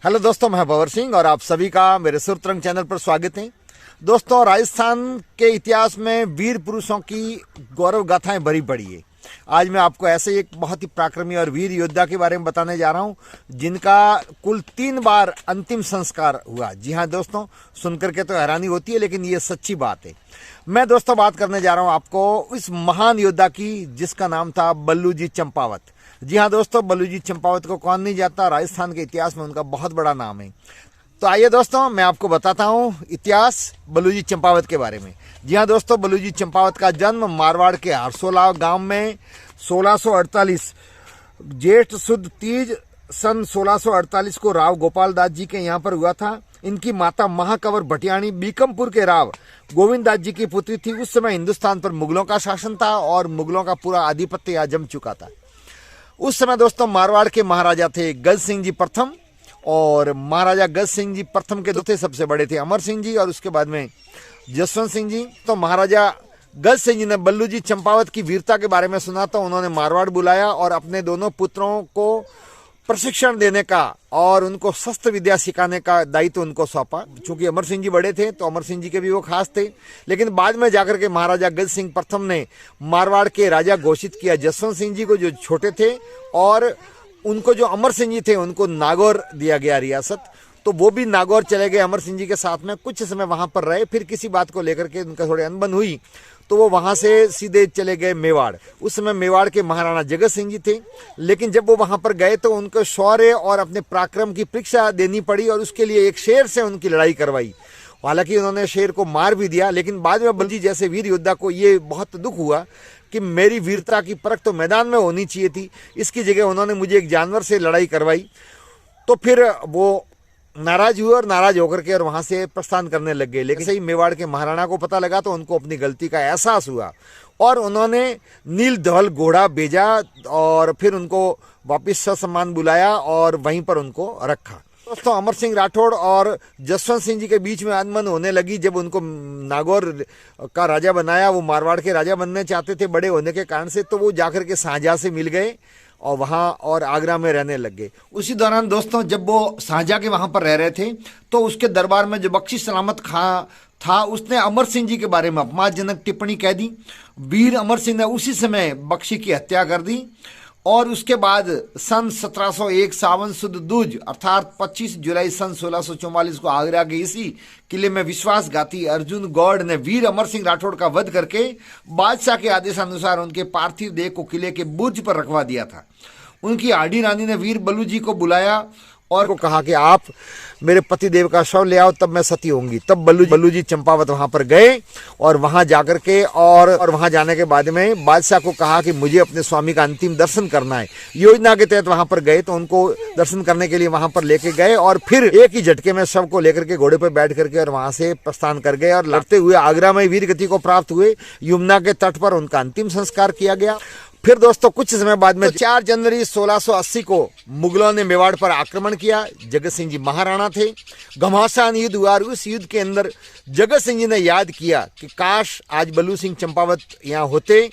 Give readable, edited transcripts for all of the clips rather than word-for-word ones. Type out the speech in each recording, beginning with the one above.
Hello दोस्तों, मैं भंवर सिंह और आप सभी का मेरे सुरतरंग चैनल पर स्वागत है। दोस्तों, राजस्थान के इतिहास में वीर पुरुषों की गौरव गाथाएं भरी पड़ी है। आज मैं आपको ऐसे एक बहुत ही पराक्रमी और वीर योद्धा के बारे में बताने जा रहा हूं, जिनका कुल 3 बार अंतिम संस्कार हुआ। जी हां दोस्तों, सुनकर के तो हैरानी होती है, लेकिन ये सच्ची बात है। मैं दोस्तों बात करने जा रहा हूं आपको इस महान योद्धा की, जिसका नाम था बल्लू जी चंपावत। जी हाँ दोस्तों, बल्लू जी चंपावत को कौन नहीं जानता। राजस्थान के इतिहास में उनका बहुत बड़ा नाम है। तो आइए दोस्तों, मैं आपको बताता हूँ इतिहास बल्लू जी चंपावत के बारे में। जी हाँ दोस्तों, बल्लू जी चंपावत का जन्म मारवाड़ के हरसोला गांव में 1648 जेठ शुद्ध तीज सन 1648 को राव गोपाल दास जी के यहाँ पर हुआ था। इनकी माता महाकंवर भटियाणी बीकमपुर के राव गोविंद दास जी की पुत्री थी। उस समय हिंदुस्तान पर मुगलों का शासन था और मुगलों का पूरा आधिपत्य यहाँ जम चुका था। उस समय दोस्तों मारवाड़ के महाराजा थे गज सिंह जी प्रथम, और महाराजा गज सिंह जी प्रथम के दो थे, सबसे बड़े थे अमर सिंह जी और उसके बाद में जसवंत सिंह जी। तो महाराजा गज सिंह जी ने बल्लू जी चंपावत की वीरता के बारे में सुना, तो उन्होंने मारवाड़ बुलाया और अपने दोनों पुत्रों को प्रशिक्षण देने का और उनको शस्त्र विद्या सिखाने का दायित्व उनको सौंपा। चूंकि अमर सिंह जी बड़े थे तो अमर सिंह जी के भी वो खास थे, लेकिन बाद में जाकर के महाराजा गज सिंह प्रथम ने मारवाड़ के राजा घोषित किया जसवंत सिंह जी को, जो छोटे थे, और उनको जो अमर सिंह जी थे उनको नागौर दिया गया रियासत। तो वो भी नागौर चले गए अमर सिंह जी के साथ में, कुछ समय वहां पर रहे। फिर किसी बात को लेकर के उनका थोड़ी अनबन हुई तो वो वहां से सीधे चले गए मेवाड़। उस समय मेवाड़ के महाराणा जगत सिंह जी थे, लेकिन जब वो वहां पर गए तो उनको शौर्य और अपने पराक्रम की परीक्षा देनी पड़ी और उसके लिए एक शेर से उनकी लड़ाई करवाई। हालांकि उन्होंने शेर को मार भी दिया, लेकिन बाद में बल्लू जी जैसे वीर योद्धा को ये बहुत दुख हुआ कि मेरी वीरता की परख तो मैदान में होनी चाहिए थी, इसकी जगह उन्होंने मुझे एक जानवर से लड़ाई करवाई। तो फिर वो नाराज हुए और नाराज होकर के और वहां से प्रस्थान करने लग गए। लेकिन सही मेवाड़ के महाराणा को पता लगा तो उनको अपनी गलती का एहसास हुआ और उन्होंने नील धवल घोड़ा भेजा और फिर उनको वापिस ससम्मान बुलाया और वहीं पर उनको रखा। दोस्तों, अमर सिंह राठौड़ और जसवंत सिंह जी के बीच में अनबन होने लगी जब उनको नागौर का राजा बनाया। वो मारवाड़ के राजा बनने चाहते थे बड़े होने के कारण से, तो वो जाकर के शाहजहां से मिल गए और वहां और आगरा में रहने लग गए। उसी दौरान दोस्तों जब वो शाहजहां के वहां पर रह रहे थे तो उसके दरबार में जो बख्शी सलामत खां था, उसने अमर सिंह जी के बारे में अपमानजनक टिप्पणी कह दी। वीर अमर सिंह ने उसी समय बख्शी की हत्या कर दी और उसके बाद सन 1701 सावन शुद्ध दूज अर्थात 25 जुलाई सन 1644 को आगरा के इसी किले में विश्वासघाती अर्जुन गौड़ ने वीर अमर सिंह राठौड़ का वध करके बादशाह के आदेशानुसार उनके पार्थिव देह को किले के बुर्ज पर रखवा दिया था। उनकी आडी रानी ने वीर बल्लू जी को बुलाया और को कहा कि आप मेरे पति देव का शव ले आओ, तब मैं सती होंगी। तब बल्लू जी चंपावत वहां पर गए और वहां जाकर के और वहां जाने के बाद में बादशाह को कहा कि मुझे अपने स्वामी का अंतिम दर्शन करना है। योजना के तहत वहां पर गए तो उनको दर्शन करने के लिए वहां पर लेके गए और फिर एक ही झटके में शव को लेकर के घोड़े पर बैठ करके और वहां से प्रस्थान कर गए और लड़ते हुए आगरा में वीर गति को प्राप्त हुए। यमुना के तट पर उनका अंतिम संस्कार किया गया। फिर दोस्तों कुछ समय बाद में 4 जनवरी 1680 को मुगलों ने मेवाड़ पर आक्रमण किया। जगत सिंह जी महाराणा थे। घमासान युद्ध हुआ और उस युद्ध के अंदर जगत सिंह जी ने याद किया कि काश आज बल्लू सिंह चंपावत यहाँ होते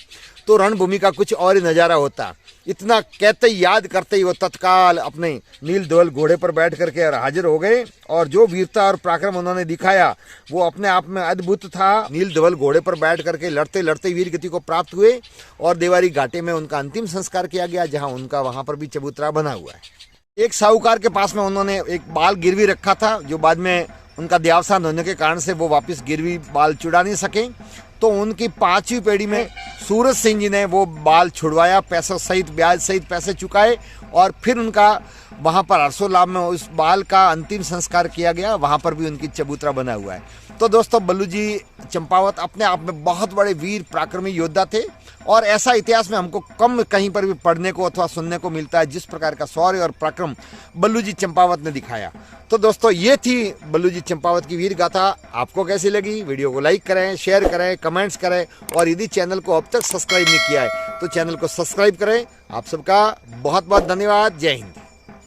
तो रणभूमि का कुछ और ही नजारा होता। इतना कहते ही याद करते ही वो तत्काल अपने नील धवल घोड़े पर बैठ करके हाजिर हो गए और जो वीरता और पराक्रम उन्होंने दिखाया वो अपने आप में अद्भुत था। नील धवल घोड़े पर बैठ करके लड़ते लड़ते वीर गति को प्राप्त हुए और देवारी घाटे में उनका अंतिम संस्कार किया गया, जहां उनका वहां पर भी चबूतरा बना हुआ है। एक साहूकार के पास में उन्होंने एक बाल गिरवी रखा था, जो बाद में उनका देहावसान होने के कारण से वो वापस गिरवी बाल छुड़ा नहीं सके। तो उनकी 5वीं पीढ़ी में सूरज सिंह जी ने वो बाल छुड़वाया, पैसों सहित ब्याज सहित पैसे चुकाए और फिर उनका वहां पर हरसोला में उस बाल का अंतिम संस्कार किया गया। वहां पर भी उनकी चबूतरा बना हुआ है। तो दोस्तों बल्लू जी चंपावत अपने आप में बहुत बड़े वीर पराक्रमी योद्धा थे और ऐसा इतिहास में हमको कम कहीं पर भी पढ़ने को अथवा सुनने को मिलता है जिस प्रकार का शौर्य और पराक्रम बल्लू जी चंपावत ने दिखाया। तो दोस्तों ये थी बल्लू जी चंपावत की वीर गाथा। आपको कैसी लगी? वीडियो को लाइक करें, शेयर करें, कमेंट्स करें और यदि चैनल को अब तक सब्सक्राइब नहीं किया है तो चैनल को सब्सक्राइब करें। आप सबका बहुत बहुत धन्यवाद। जय हिंद।